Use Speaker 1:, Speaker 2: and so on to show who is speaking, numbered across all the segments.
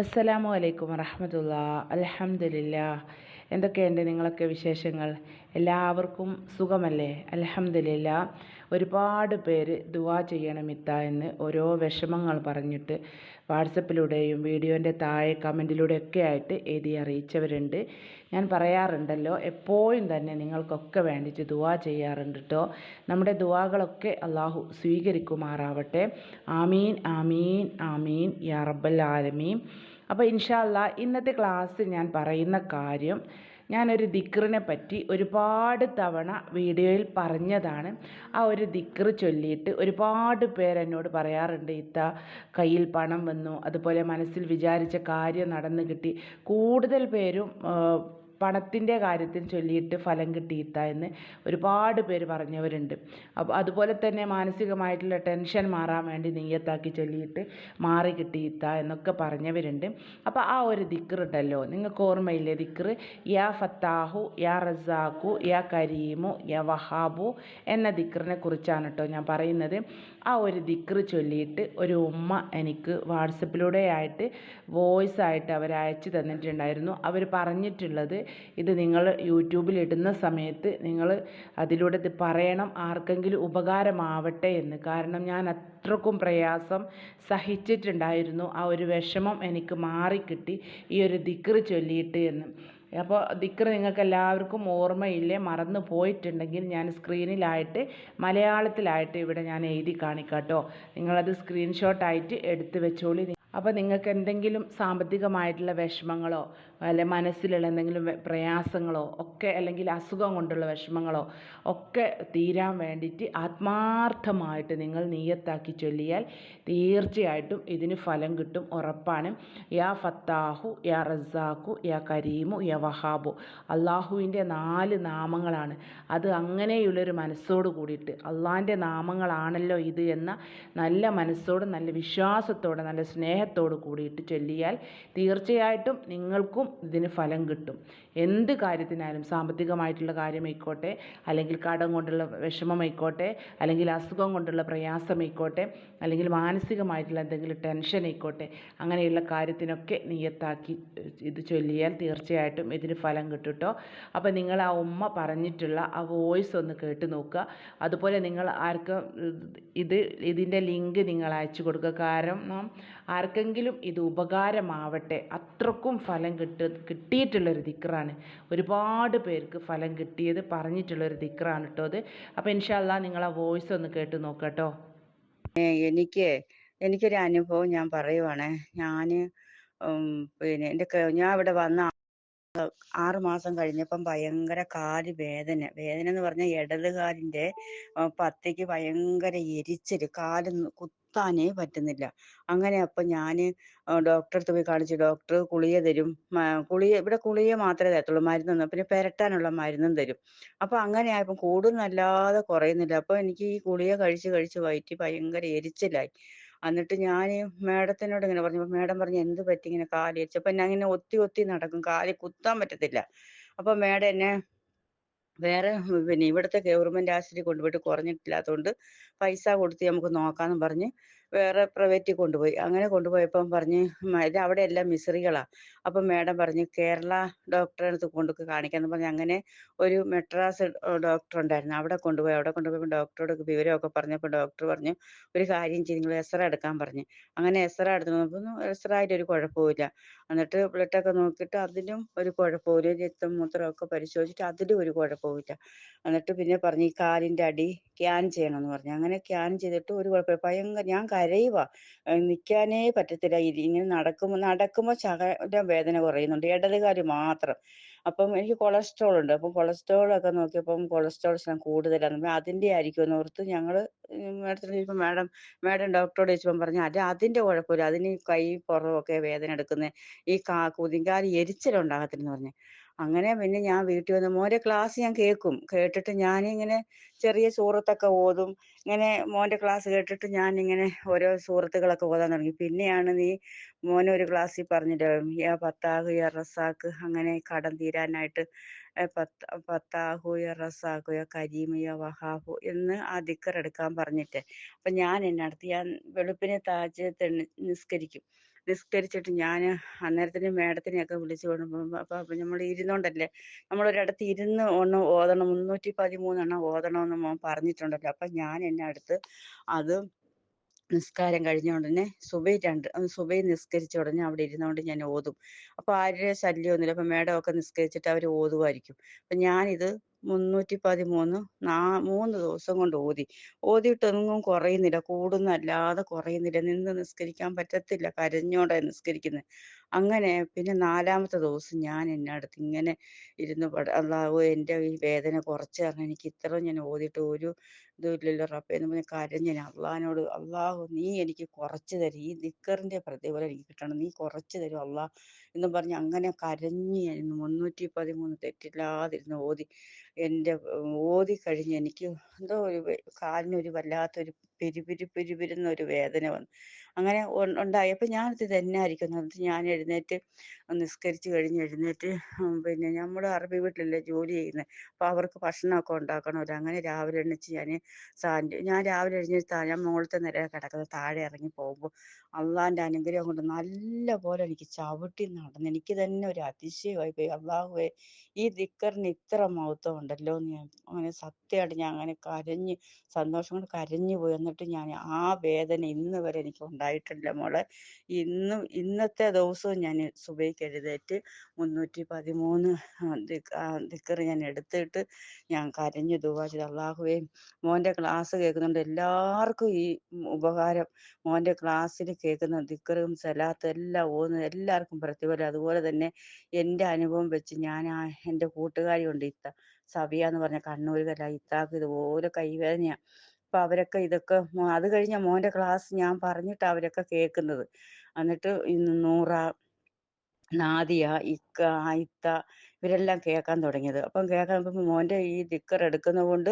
Speaker 1: അസ്സലാമു അലൈക്കും വറഹ്മത്തുള്ളാ. അൽഹംദുലില്ലാ. എന്തൊക്കെയുണ്ട് നിങ്ങളൊക്കെ വിശേഷങ്ങൾ? എല്ലാവർക്കും സുഖമല്ലേ? അൽഹംദുലില്ലാ. ഒരുപാട് പേര് ദുആ ചെയ്യണം ഇത്താ എന്ന് ഓരോ വിഷമങ്ങൾ പറഞ്ഞിട്ട് വാട്സപ്പിലൂടെയും വീഡിയോൻ്റെ താഴെ കമൻറ്റിലൂടെയൊക്കെ ആയിട്ട് എഴുതി അറിയിച്ചവരുണ്ട്. ഞാൻ പറയാറുണ്ടല്ലോ, എപ്പോഴും തന്നെ നിങ്ങൾക്കൊക്കെ വേണ്ടിയിട്ട് ദുആ ചെയ്യാറുണ്ട് കേട്ടോ. നമ്മുടെ ദുആകളൊക്കെ അള്ളാഹു സ്വീകരിക്കുമാറാവട്ടെ. ആമീൻ ആമീൻ ആമീൻ യാ റബ്ബൽ ആലമീൻ. അപ്പോൾ ഇൻഷാ അല്ലാഹ് ഇന്നത്തെ ക്ലാസ്സിൽ ഞാൻ പറയുന്ന കാര്യം, ഞാനൊരു ദിക്റിനെ പറ്റി ഒരുപാട് തവണ വീഡിയോയിൽ പറഞ്ഞതാണ്. ആ ഒരു ദിക്റ് ചൊല്ലിയിട്ട് ഒരുപാട് പേരെന്നോട് പറയാറുണ്ട്, ഇത്ത കയ്യിൽ പണം വന്നു, അതുപോലെ മനസ്സിൽ വിചാരിച്ച കാര്യം നടന്നു കിട്ടി. കൂടുതൽ പേരും പണത്തിൻ്റെ കാര്യത്തിൽ ചൊല്ലിയിട്ട് ഫലം കിട്ടിയിത്ത എന്ന് ഒരുപാട് പേര് പറഞ്ഞവരുണ്ട്. അപ്പോൾ അതുപോലെ തന്നെ മാനസികമായിട്ടുള്ള ടെൻഷൻ മാറാൻ വേണ്ടി നെയ്യത്താക്കി ചൊല്ലിയിട്ട് മാറി കിട്ടിയിത്ത എന്നൊക്കെ പറഞ്ഞവരുണ്ട്. അപ്പോൾ ആ ഒരു ദിക്ർ ഉണ്ടല്ലോ, നിങ്ങൾക്ക് ഓർമ്മയില്ലേ ദിക്ർ? യാ ഫത്താഹു യാ റസാഖു യാ കരീമു യാ വഹാബു എന്ന ദിക്റിനെ കുറിച്ചാണ് കേട്ടോ ഞാൻ പറയുന്നത്. ആ ഒരു ദിക്ർ ചൊല്ലിയിട്ട് ഒരു ഉമ്മ എനിക്ക് വാട്സപ്പിലൂടെ ആയിട്ട് വോയിസ് ആയിട്ട് അവർ അയച്ചു തന്നിട്ടുണ്ടായിരുന്നു. അവർ പറഞ്ഞിട്ടുള്ളത്, ഇത് നിങ്ങൾ യൂട്യൂബിൽ ഇടുന്ന സമയത്ത് നിങ്ങൾ അതിലൂടെ ഇത് പറയണം, ആർക്കെങ്കിലും ഉപകാരമാവട്ടെ എന്ന്. കാരണം ഞാൻ അത്രക്കും പ്രയാസം സഹിച്ചിട്ടുണ്ടായിരുന്നു. ആ ഒരു വിഷമം എനിക്ക് മാറിക്കിട്ടി ഈ ഒരു ദിക്ർ ചൊല്ലിയിട്ട് എന്ന്. അപ്പോൾ ദിക്ർ നിങ്ങൾക്ക് എല്ലാവർക്കും ഓർമ്മയില്ലേ? മറന്നു പോയിട്ടുണ്ടെങ്കിൽ ഞാൻ സ്ക്രീനിലായിട്ട് മലയാളത്തിലായിട്ട് ഇവിടെ ഞാൻ എഴുതി കാണിക്കാം കേട്ടോ. നിങ്ങളത് സ്ക്രീൻഷോട്ടായിട്ട് എടുത്ത് വെച്ചോളി. അപ്പോൾ നിങ്ങൾക്ക് എന്തെങ്കിലും സാമ്പത്തികമായിട്ടുള്ള വിഷമങ്ങളോ അല്ലെ മനസ്സിലുള്ള എന്തെങ്കിലും പ്രയാസങ്ങളോ ഒക്കെ, അല്ലെങ്കിൽ അസുഖം കൊണ്ടുള്ള വിഷമങ്ങളോ ഒക്കെ തീരാൻ വേണ്ടിയിട്ട് ആത്മാർത്ഥമായിട്ട് നിങ്ങൾ നിയ്യത്താക്കി ചൊല്ലിയാൽ തീർച്ചയായിട്ടും ഇതിന് ഫലം കിട്ടും, ഉറപ്പാണ്. യാ ഫത്താഹു യാ റസാഖു യാ കരീമു യാ വഹാബു, അള്ളാഹുവിൻ്റെ 4 നാമങ്ങളാണ്. അത് അങ്ങനെയുള്ളൊരു മനസ്സോട് കൂടിയിട്ട്, അള്ളാഹിൻ്റെ നാമങ്ങളാണല്ലോ ഇത് എന്ന നല്ല മനസ്സോട്, നല്ല വിശ്വാസത്തോടെ, നല്ല സ്നേഹത്തോട് കൂടിയിട്ട് ചൊല്ലിയാൽ തീർച്ചയായിട്ടും നിങ്ങൾക്കും ഇതിന് ഫലം കിട്ടും. എന്ത് കാര്യത്തിനായാലും, സാമ്പത്തികമായിട്ടുള്ള കാര്യമായിക്കോട്ടെ, അല്ലെങ്കിൽ കടം കൊണ്ടുള്ള വിഷമമായിക്കോട്ടെ, അല്ലെങ്കിൽ അസുഖം കൊണ്ടുള്ള പ്രയാസമായിക്കോട്ടെ, അല്ലെങ്കിൽ മാനസികമായിട്ടുള്ള എന്തെങ്കിലും ടെൻഷൻ ആയിക്കോട്ടെ, അങ്ങനെയുള്ള കാര്യത്തിനൊക്കെ നിയ്യത്താക്കി ഇത് ചൊല്ലിയാൽ തീർച്ചയായിട്ടും ഇതിന് ഫലം കിട്ടും കേട്ടോ. അപ്പോൾ നിങ്ങൾ ആ ഉമ്മ പറഞ്ഞിട്ടുള്ള ആ വോയിസ് ഒന്ന് കേട്ട് നോക്കുക. അതുപോലെ നിങ്ങൾ ആർക്കും ഇതിൻ്റെ ലിങ്ക് നിങ്ങൾ അയച്ചു കൊടുക്കുക. കാരണം ആർക്കെങ്കിലും ഇത് ഉപകാരമാവട്ടെ. അത്രക്കും ഫലം കിട്ടിയിട്ടുള്ളൊരു ദിക്റാണ്. ഒരുപാട് പേർക്ക് ഫലം കിട്ടിയത് പറഞ്ഞിട്ടുള്ളൊരു ദിക്റാണ് കേട്ടോ അത്. അപ്പോൾ ഇൻഷാ അല്ലാഹ് നിങ്ങൾ ആ വോയിസ് ഒന്ന് കേട്ട് നോക്കുക കേട്ടോ.
Speaker 2: എനിക്ക് എനിക്കൊരു അനുഭവം ഞാൻ പറയുവാണേ. ഞാന് ഞാൻ ഇവിടെ വന്ന 6 മാസം കഴിഞ്ഞപ്പം ഭയങ്കര കാല് വേദന. വേദന എന്ന് പറഞ്ഞാൽ ഇടത് കാലിന്റെ പത്തിക്ക് ഭയങ്കര എരിച്ചില്. കാല് കുത്താനേ പറ്റുന്നില്ല. അങ്ങനെ അപ്പൊ ഞാന് ഡോക്ടറെ അടുത്ത് പോയി കാണിച്ചു. ഡോക്ടർ ഗുളിക തരും. ഇവിടെ ഗുളിക മാത്രമേ തരത്തുള്ളൂ, മരുന്നൊന്നും. പിന്നെ പെരട്ടാനുള്ള മരുന്നും തരും. അപ്പൊ അങ്ങനെ ആയപ്പോ കൂടുന്നല്ലാതെ കുറയുന്നില്ല. അപ്പൊ എനിക്ക് ഈ ഗുളിക കഴിച്ച് കഴിച്ച് വയറ്റി ഭയങ്കര എരിച്ചിലായി. എന്നിട്ട് ഞാൻ മേഡത്തിനോട് ഇങ്ങനെ പറഞ്ഞു. മേഡം പറഞ്ഞു, എന്ത് പറ്റി ഇങ്ങനെ കാല് എരിച്ചപ്പോ ഞാൻ ഇങ്ങനെ ഒത്തി ഒത്തി നടക്കും, കാല് കുത്താൻ പറ്റത്തില്ല. അപ്പൊ മേഡം എന്നെ വേറെ ഇവിടുത്തെ ഗവൺമെന്റ് ആശുപത്രി കൊണ്ടുപോയിട്ട് കുറഞ്ഞിട്ടില്ലാത്തതുകൊണ്ട് പൈസ കൊടുത്ത് നമുക്ക് നോക്കാന്ന് പറഞ്ഞ് വേറെ പ്രൈവറ്റിൽ കൊണ്ടുപോയി. അങ്ങനെ കൊണ്ടുപോയപ്പം പറഞ്ഞ് ഇത് അവിടെ എല്ലാം മിസറികളാ. അപ്പം മേഡം പറഞ്ഞ് കേരള ഡോക്ടറെ അടുത്ത് കാണിക്കാന്ന് പറഞ്ഞ് അങ്ങനെ ഒരു മെട്രാസ് ഡോക്ടർ ഉണ്ടായിരുന്നു. അവിടെ കൊണ്ടുപോയി. അവിടെ കൊണ്ടുപോയപ്പോൾ ഡോക്ടറോട് വിവരമൊക്കെ പറഞ്ഞപ്പോൾ ഡോക്ടർ പറഞ്ഞു, ഒരു കാര്യം ചെയ്ത് നിങ്ങൾ എക്സ്റേ എടുക്കാൻ പറഞ്ഞു. അങ്ങനെ എക്സ്റേ എടുത്ത് നോക്കുമ്പോൾ എക്സ്റേ ആയിട്ട് ഒരു കുഴപ്പമില്ല. എന്നിട്ട് ബ്ലഡൊക്കെ നോക്കിയിട്ട് അതിലും ഒരു കുഴപ്പമില്ല. രക്തം മൂത്രമൊക്കെ പരിശോധിച്ചിട്ട് അതിലും ഒരു കുഴപ്പമില്ല. എന്നിട്ട് പിന്നെ പറഞ്ഞു ഈ കാലിന്റെ അടി സ്കാൻ ചെയ്യണമെന്ന് പറഞ്ഞു. അങ്ങനെ സ്കാൻ ചെയ്തിട്ട് ഒരു കുഴപ്പമില്ല. ഭയങ്കര ഞാൻ കരയുവാ. നിൽക്കാനേ പറ്റത്തില്ല. ഇങ്ങനെ നടക്കുമ്പോ ശകലം വേദന കുറയുന്നുണ്ട്, ഇടത് കാല് മാത്രം. അപ്പം എനിക്ക് കൊളസ്ട്രോൾ ഉണ്ട്. അപ്പം കൊളസ്ട്രോൾ ഒക്കെ നോക്കിയപ്പം കൊളസ്ട്രോൾ കൂടുതലാണ്. അതിന്റെ ആയിരിക്കും എന്ന് ഓർത്ത് ഞങ്ങള് മേഡത്തിന് ചോദിച്ചപ്പോൾ മേഡം ഡോക്ടറോട് ചോദിച്ചപ്പം പറഞ്ഞു, അതിന്റെ കുഴപ്പമില്ല, അതിന് കൈ പുറമൊക്കെ വേദന എടുക്കുന്നത്, ഈ കുതിങ്കാല് എരിച്ചിലുണ്ടാകത്തില്ലെന്ന് പറഞ്ഞു. അങ്ങനെ പിന്നെ ഞാൻ വീട്ടിൽ വന്ന് മോന്റെ ക്ലാസ് ഞാൻ കേൾക്കും. കേട്ടിട്ട് ഞാനിങ്ങനെ ചെറിയ സൂറത്തൊക്കെ ഓതും. ഇങ്ങനെ മോന്റെ ക്ലാസ് കേട്ടിട്ട് ഞാനിങ്ങനെ ഓരോ സൂറത്തുകളൊക്കെ ഓതാൻ തുടങ്ങി. പിന്നെയാണ് നീ മോനെ ഒരു ക്ലാസ്സിൽ പറഞ്ഞിട്ട് യാ ഫത്താഹ് യാ റസാഖ്, അങ്ങനെ കടം തീരാനായിട്ട് ഫത്താഹു യാ റസാഖു യാ കരീമു യാ വഹാബു എന്ന് ആ ദിക്ർ എടുക്കാൻ പറഞ്ഞിട്ട്. അപ്പൊ ഞാൻ ഞാൻ വെളുപ്പിനെ നിസ്കരിക്കും. നിസ്കരിച്ചിട്ട് ഞാൻ അന്നേരത്തിന് മേഡത്തിനെയൊക്കെ വിളിച്ചു കൊണ്ടുപോകും. അപ്പം നമ്മൾ ഇരുന്നോണ്ടല്ലേ, നമ്മളൊരിടത്ത് ഇരുന്ന് ഒന്ന് ഓതണം, 313 എണ്ണം ഓതണമെന്ന് മോൻ പറഞ്ഞിട്ടുണ്ടല്ലോ. അപ്പം ഞാൻ എന്നെ അടുത്ത് അത് നിസ്കാരം കഴിഞ്ഞ ഉടനെ സുബഹി നിസ്കരിച്ച ഉടനെ അവിടെ ഇരുന്നോണ്ട് ഞാൻ ഓതും. അപ്പൊ ആരുടെയും ശല്യമൊന്നുമില്ല. അപ്പൊ മേഡമൊക്കെ നിസ്കരിച്ചിട്ട് അവര് ഓതുമായിരിക്കും. അപ്പൊ ഞാനിത് 313 3 ദിവസം കൊണ്ട് ഓതി. ഓതിയിട്ടൊന്നും കുറയുന്നില്ല. കൂടുന്നല്ലാതെ കുറയുന്നില്ല. നിന്ന് നിസ്കരിക്കാൻ പറ്റത്തില്ല. കരഞ്ഞോണ്ടാ നിസ്കരിക്കുന്നത്. അങ്ങനെ പിന്നെ 4-മത്തെ ദിവസം ഞാൻ എന്നെ അടുത്ത് ഇങ്ങനെ ഇരുന്ന് അള്ളാഹു എൻ്റെ ഈ വേദന കുറച്ച് തരണം. എനിക്ക് ഇത്ര ഞാൻ ഓതിയിട്ട് ഒരു ഇതുമില്ലല്ലോ റബ്ബേ എന്ന് പറഞ്ഞ് കരഞ്ഞ് ഞാൻ അള്ളാഹിനോട്, അള്ളാഹു നീ എനിക്ക് കുറച്ച് തരും. ഈ ദിക്കറിന്റെ പ്രതിഫലം എനിക്ക് കിട്ടണം. നീ കുറച്ച് തരും അള്ളാഹ് എന്നും പറഞ്ഞ് അങ്ങനെ കരഞ്ഞ് ഞാൻ 313 തെറ്റില്ലാതിരുന്ന് ഓതി. എൻ്റെ ഓതി കഴിഞ്ഞ് എനിക്ക് എന്തോ കാലിനൊരു വല്ലാത്തൊരു പിരിപിരിന്നൊരു വേദന വന്നു. അങ്ങനെ ഉണ്ടായപ്പോ ഞാനിത് ഇതെന്നായിരിക്കും എന്നിട്ട് ഞാൻ എഴുന്നേറ്റ് നിസ്കരിച്ച് കഴിഞ്ഞ് എഴുന്നേറ്റ് പിന്നെ നമ്മൾ അറബി വീട്ടിലല്ലേ ജോലി ചെയ്യുന്നത്. അപ്പൊ അവർക്ക് ഭക്ഷണമൊക്കെ ഉണ്ടാക്കണമല്ലോ. അങ്ങനെ രാവിലെ എണീച്ച് ഞാൻ രാവിലെ എഴുന്നേറ്റ് ഞാൻ മുകളിലത്തെ നിലയിലാണ് കിടക്കുന്നത്. താഴെ ഇറങ്ങി പോകുമ്പോൾ അള്ളാന്റെ അനുഗ്രഹം കൊണ്ട് നല്ല പോലെ എനിക്ക് ചവിട്ടി നടന്ന് എനിക്ക് തന്നെ ഒരു അതിശയമായി പോയി. അള്ളാഹുവേ, ഈ ദിക്കറിന് ഇത്ര മഹത്വം ഉണ്ടല്ലോ എന്ന് ഞാൻ അങ്ങനെ സത്യമായിട്ട് ഞാൻ അങ്ങനെ കരഞ്ഞ് സന്തോഷം കൊണ്ട് കരഞ്ഞു പോയി. എന്നിട്ട് ഞാൻ ആ വേദന ഇന്ന് വരെ എനിക്ക് ഉണ്ടായിട്ടില്ല മോളെ. ഇന്നത്തെ ദിവസവും ഞാൻ സുബഹിക്ക് എഴുന്നേറ്റ് 313 ദിക്കറ് ഞാൻ എടുത്തിട്ട് ഞാൻ കരഞ്ഞു ദുആ ചെയ്തു. അള്ളാഹുവേ, മോന്റെ ക്ലാസ് കേൾക്കുന്നുണ്ട് എല്ലാവർക്കും ഈ ഉപകാരം, മോന്റെ ക്ലാസ്സിൽ കേൾക്കുന്ന ദിക്റും സലാത്തും എല്ലാം ഓതുന്ന എല്ലാവർക്കും പ്രതിഫലം. അതുപോലെ തന്നെ എൻ്റെ അനുഭവം വെച്ച് ഞാൻ എൻ്റെ കൂട്ടുകാരിയുണ്ട് സബിയ എന്ന് പറഞ്ഞ കണ്ണൂരുകാരാ. ഇത്താക്ക് ഇതുപോലെ കൈവേദനയാ. അപ്പൊ അവരൊക്കെ ഇതൊക്കെ അത് കഴിഞ്ഞ മോന്റെ ക്ലാസ് ഞാൻ പറഞ്ഞിട്ടാ അവരൊക്കെ കേൾക്കുന്നത്. എന്നിട്ട് ഇന്ന് നൂറ, നാദിയ, ഇക്ക, ആയിത്ത ഇവരെല്ലാം കേൾക്കാൻ തുടങ്ങിയത്. അപ്പം കേൾക്കാൻ മോന്റെ ഈ ദിക്കർ എടുക്കുന്നത് കൊണ്ട്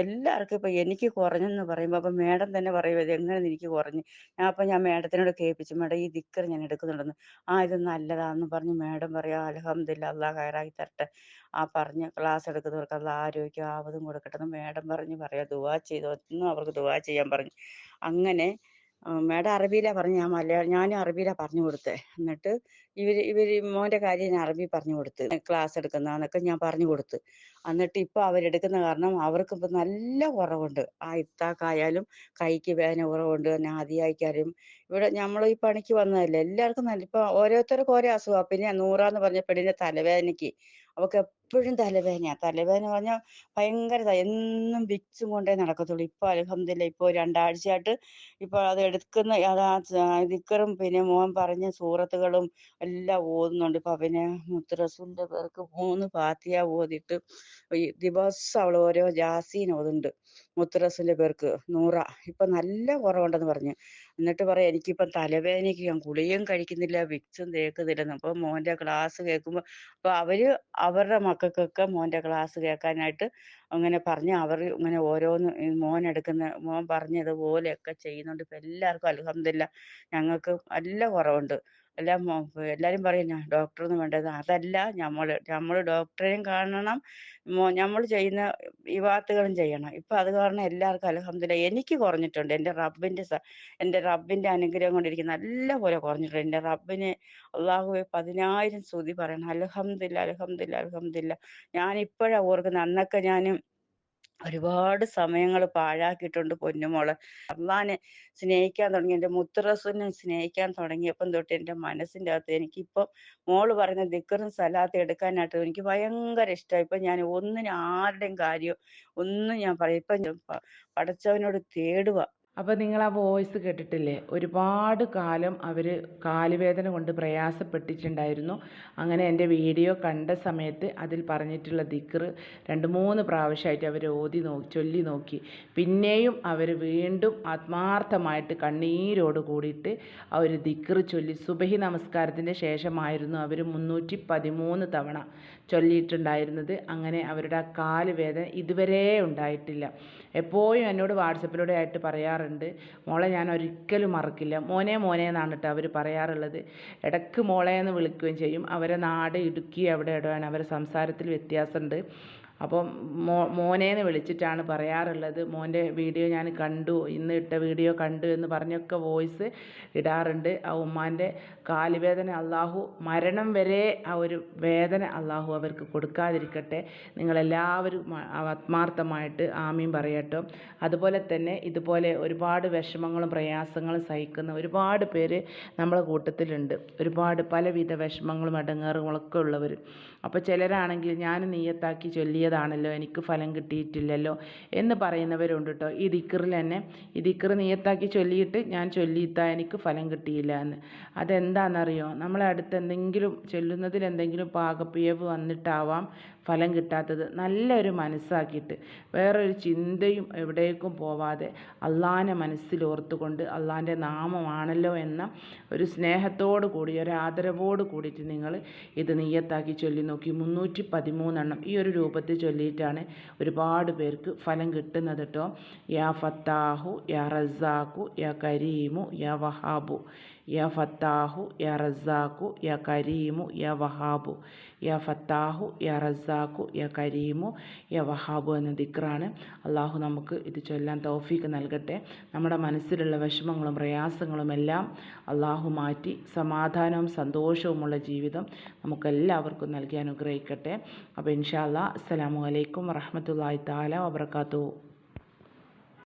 Speaker 2: എല്ലാവർക്കും ഇപ്പൊ എനിക്ക് കുറഞ്ഞെന്ന് പറയുമ്പോ അപ്പൊ മേഡം തന്നെ പറയും ഇത് എങ്ങനെ എനിക്ക് കുറഞ്ഞു. ഞാൻ മേഡത്തിനോട് കേൾപ്പിച്ചു, മേഡം ഈ ദിക്കർ ഞാൻ എടുക്കുന്നുണ്ടെന്ന്. ഇത് നല്ലതാന്ന് പറഞ്ഞ് മേഡം പറയാ അൽഹംദുലില്ലാ അള്ളാഹ് ഹൈറാക്കി തരട്ടെ. പറഞ്ഞ ക്ലാസ് എടുക്കുന്നവർക്ക് അള്ളാഹ് ആരോഗ്യം ആവതും കൊടുക്കട്ടെ എന്ന് മേഡം പറയാ ദുആ ചെയ്തു. ഒന്നും അവർക്ക് ദുആ ചെയ്യാൻ പറഞ്ഞു. അങ്ങനെ മേഡം അറബിയിലാ പറഞ്ഞു, ഞാനും അറബിയിലാ പറഞ്ഞു കൊടുത്തേ. എന്നിട്ട് ഇവര് മോന്റെ കാര്യം ഞാൻ അറബി പറഞ്ഞു കൊടുത്ത്, ക്ലാസ് എടുക്കുന്നതൊക്കെ ഞാൻ പറഞ്ഞു കൊടുത്ത്. എന്നിട്ട് ഇപ്പൊ അവരെടുക്കുന്ന കാരണം അവർക്ക് ഇപ്പൊ നല്ല കുറവുണ്ട്. ഇത്താക്കായാലും കൈക്ക് വേദന കുറവുണ്ട്, നാദിയായിക്കാരും. ഇവിടെ നമ്മൾ ഈ പണിക്ക് വന്നതല്ലേ, എല്ലാവർക്കും നല്ല ഇപ്പൊ ഓരോരുത്തർക്കും ഓരോ അസുഖം. പിന്നെ നൂറാന്ന് പറഞ്ഞ പെണ്ണിന്റെ തലവേദനയ്ക്ക് അവക്ക് എപ്പോഴും തലവേദന പറഞ്ഞാൽ ഭയങ്കര എന്നും വിക്സും കൊണ്ടേ നടക്കത്തുള്ളൂ. ഇപ്പൊ അൽഹംദുലില്ലാ ഇപ്പൊ 2 ആഴ്ചയായിട്ട് ഇപ്പൊ അത് എടുക്കുന്ന ദിക്കറും പിന്നെ മോൻ പറഞ്ഞ സൂറത്തുകളും എല്ലാം ഓതുന്നുണ്ട്. ഇപ്പൊ അവന് മുത്തറസൂലിന്റെ പേർക്ക് 3 ഫാത്തിഹ ഓതിയിട്ട് ഈ ദിവസം അവള് ഓരോ ജാസീൻ ഓതുന്നുണ്ട്. മുത്തറസൂലിന്റെ പേർക്ക് നൂറ ഇപ്പൊ നല്ല കുറവുണ്ടെന്ന് പറഞ്ഞു. എന്നിട്ട് പറയാം എനിക്കിപ്പം തലവേദനയ്ക്ക് ഞാൻ ഗുളികയും കഴിക്കുന്നില്ല, വിക്സും തേക്കുന്നില്ലെന്ന്. അപ്പൊ മോന്റെ ക്ലാസ് കേൾക്കുമ്പോ അപ്പൊ അവരുടെ മക്കൾക്കൊക്കെ മോന്റെ ക്ലാസ് കേൾക്കാനായിട്ട് അങ്ങനെ പറഞ്ഞ് അവർ ഇങ്ങനെ ഓരോന്ന് മോൻ പറഞ്ഞതുപോലെയൊക്കെ ചെയ്യുന്നുണ്ട്. ഇപ്പൊ എല്ലാവർക്കും അൽഹംദുലില്ലാ ഞങ്ങൾക്ക് നല്ല കുറവുണ്ട്. എല്ലാരും പറയും ഡോക്ടറൊന്നും വേണ്ടത്. അതല്ല, നമ്മള് ഡോക്ടറെയും കാണണം, നമ്മൾ ചെയ്യുന്ന ഇബാദത്തുകളും ചെയ്യണം. ഇപ്പൊ അത് കാരണം എല്ലാവർക്കും അൽഹംദുലില്ലാ എനിക്ക് കുറഞ്ഞിട്ടുണ്ട്. എൻ്റെ റബ്ബിന്റെ അനുഗ്രഹം കൊണ്ട് എനിക്ക് നല്ല പോലെ കുറഞ്ഞിട്ടുണ്ട്. എൻ്റെ റബ്ബിന് അള്ളാഹുവെ 10,000 സ്തുതി പറയണം. അൽഹംദുലില്ലാ അൽഹംദുലില്ലാ അൽഹംദുലില്ലാ. ഞാൻ ഇപ്പോഴാ ഓർക്കുന്നത്, അന്നൊക്കെ ഞാൻ ഒരുപാട് സമയങ്ങൾ പാഴാക്കിയിട്ടുണ്ട് പൊന്നുമോളെ. അള്ളാനെ സ്നേഹിക്കാൻ തുടങ്ങി, എൻ്റെ മുത്ത് റസൂലിനെ സ്നേഹിക്കാൻ തുടങ്ങിയപ്പം തൊട്ട് എൻ്റെ മനസ്സിൻ്റെ അകത്ത് എനിക്കിപ്പം മോള് പറയുന്ന ദിക്റും സലാത്തും എടുക്കാനായിട്ട് എനിക്ക് ഭയങ്കര ഇഷ്ടമായി. ഇപ്പൊ ഞാൻ ഒന്നിനും ആരുടെയും കാര്യം ഒന്നും ഞാൻ പറയും, ഇപ്പൊ ഞാൻ പടച്ചവനോട് തേടുക.
Speaker 1: അപ്പോൾ നിങ്ങൾ ആ വോയിസ് കേട്ടിട്ടില്ലേ? ഒരുപാട് കാലം അവർ കാലുവേദന കൊണ്ട് പ്രയാസപ്പെട്ടിട്ടുണ്ടായിരുന്നു. അങ്ങനെ എൻ്റെ വീഡിയോ കണ്ട സമയത്ത് അതിൽ പറഞ്ഞിട്ടുള്ള ദിക്ർ 2-3 പ്രാവശ്യമായിട്ട് അവർ ചൊല്ലി നോക്കി. പിന്നെയും അവർ വീണ്ടും ആത്മാർത്ഥമായിട്ട് കണ്ണീരോട് കൂടിയിട്ട് ആ ഒരു ദിക്ർ ചൊല്ലി. സുബഹി നമസ്കാരത്തിൻ്റെ ശേഷമായിരുന്നു അവർ 313 തവണ ചൊല്ലിയിട്ടുണ്ടായിരുന്നത്. അങ്ങനെ അവരുടെ ആ കാലുവേദന ഇതുവരെ ഉണ്ടായിട്ടില്ല. എപ്പോഴും എന്നോട് വാട്സപ്പിലൂടെ ആയിട്ട് പറയാറുണ്ട്, മോളെ ഞാൻ ഒരിക്കലും മറക്കില്ല. മോനെ എന്നാണ് കേട്ടോ അവർ പറയാറുള്ളത്. ഇടയ്ക്ക് മോളെ എന്ന് വിളിക്കുകയും ചെയ്യും. അവരെ നാട് ഇടുക്കി അവിടെ ഇടയാണ്, അവരെ സംസാരത്തിൽ വ്യത്യാസമുണ്ട്. അപ്പം മോനേന്ന് വിളിച്ചിട്ടാണ് പറയാറുള്ളത്. മോൻ്റെ വീഡിയോ ഞാൻ കണ്ടു, ഇന്ന് ഇട്ട വീഡിയോ കണ്ടു എന്ന് പറഞ്ഞൊക്കെ വോയിസ് ഇടാറുണ്ട്. ആ ഉമ്മാൻ്റെ കാലുവേദന അള്ളാഹു മരണം വരെ ആ ഒരു വേദന അള്ളാഹു അവർക്ക് കൊടുക്കാതിരിക്കട്ടെ. നിങ്ങളെല്ലാവരും ആത്മാർത്ഥമായിട്ട് ആമീൻ പറയട്ടോ. അതുപോലെ തന്നെ ഇതുപോലെ ഒരുപാട് വിഷമങ്ങളും പ്രയാസങ്ങളും സഹിക്കുന്ന ഒരുപാട് പേര് നമ്മളെ കൂട്ടത്തിലുണ്ട്. ഒരുപാട് പലവിധ വിഷമങ്ങളും ഇടങ്ങേറുകളൊക്കെ ഉള്ളവർ. അപ്പോൾ ചിലരാണെങ്കിൽ ഞാൻ നിയ്യത്താക്കി ചൊല്ലിയതാണല്ലോ, എനിക്ക് ഫലം കിട്ടിയിട്ടില്ലല്ലോ എന്ന് പറയുന്നവരുണ്ട് കേട്ടോ. ഈ ദിക്റിൽ തന്നെ ഈ ദിക്റ് നിയ്യത്താക്കി ചൊല്ലിയിട്ട് ഞാൻ ചൊല്ലിയിട്ടാ എനിക്ക് ഫലം കിട്ടിയില്ല എന്ന്. അതെന്താണെന്നറിയോ? നമ്മളെ അടുത്ത് എന്തെങ്കിലും ചൊല്ലുന്നതിൽ എന്തെങ്കിലും പാകപ്പിഴവ് വന്നിട്ടാവാം ഫലം കിട്ടാത്തത്. നല്ലൊരു മനസ്സാക്കിയിട്ട് വേറൊരു ചിന്തയും എവിടേക്കും പോവാതെ അള്ളാനെ മനസ്സിലോർത്തുകൊണ്ട് അള്ളാൻ്റെ നാമമാണല്ലോ എന്ന ഒരു സ്നേഹത്തോടു കൂടി ഒരു ആദരവോട് കൂടിയിട്ട് നിങ്ങൾ ഇത് നിയ്യത്താക്കി ചൊല്ലി നോക്കി. 313 ഈ ഒരു രൂപത്തിൽ ചൊല്ലിയിട്ടാണ് ഒരുപാട് പേർക്ക് ഫലം കിട്ടുന്നത് കേട്ടോ. യാ ഫത്താഹു യാ റസാഖു യാ കരീമു യാ വഹാബു, യാ ഫത്താഹു യാ റസാഖു യാ കരീമു യാ വഹാബു, യാ ഫത്താഹു യാ റസാഖു യാ കരീമു യാ വഹാബു എന്ന ദിക്റാണ്. അള്ളാഹു നമുക്ക് ഇത് ചൊല്ലാൻ തൗഫീക്ക് നൽകട്ടെ. നമ്മുടെ മനസ്സിലുള്ള വിഷമങ്ങളും പ്രയാസങ്ങളും എല്ലാം അള്ളാഹു മാറ്റി സമാധാനവും സന്തോഷവുമുള്ള ജീവിതം നമുക്കെല്ലാവർക്കും നൽകി അനുഗ്രഹിക്കട്ടെ. അപ്പോൾ ഇൻഷാ അല്ലാഹ് അസ്സലാമു അലൈക്കും വറഹ്മത്തുള്ളാഹി തആല വബറകാതുഹു.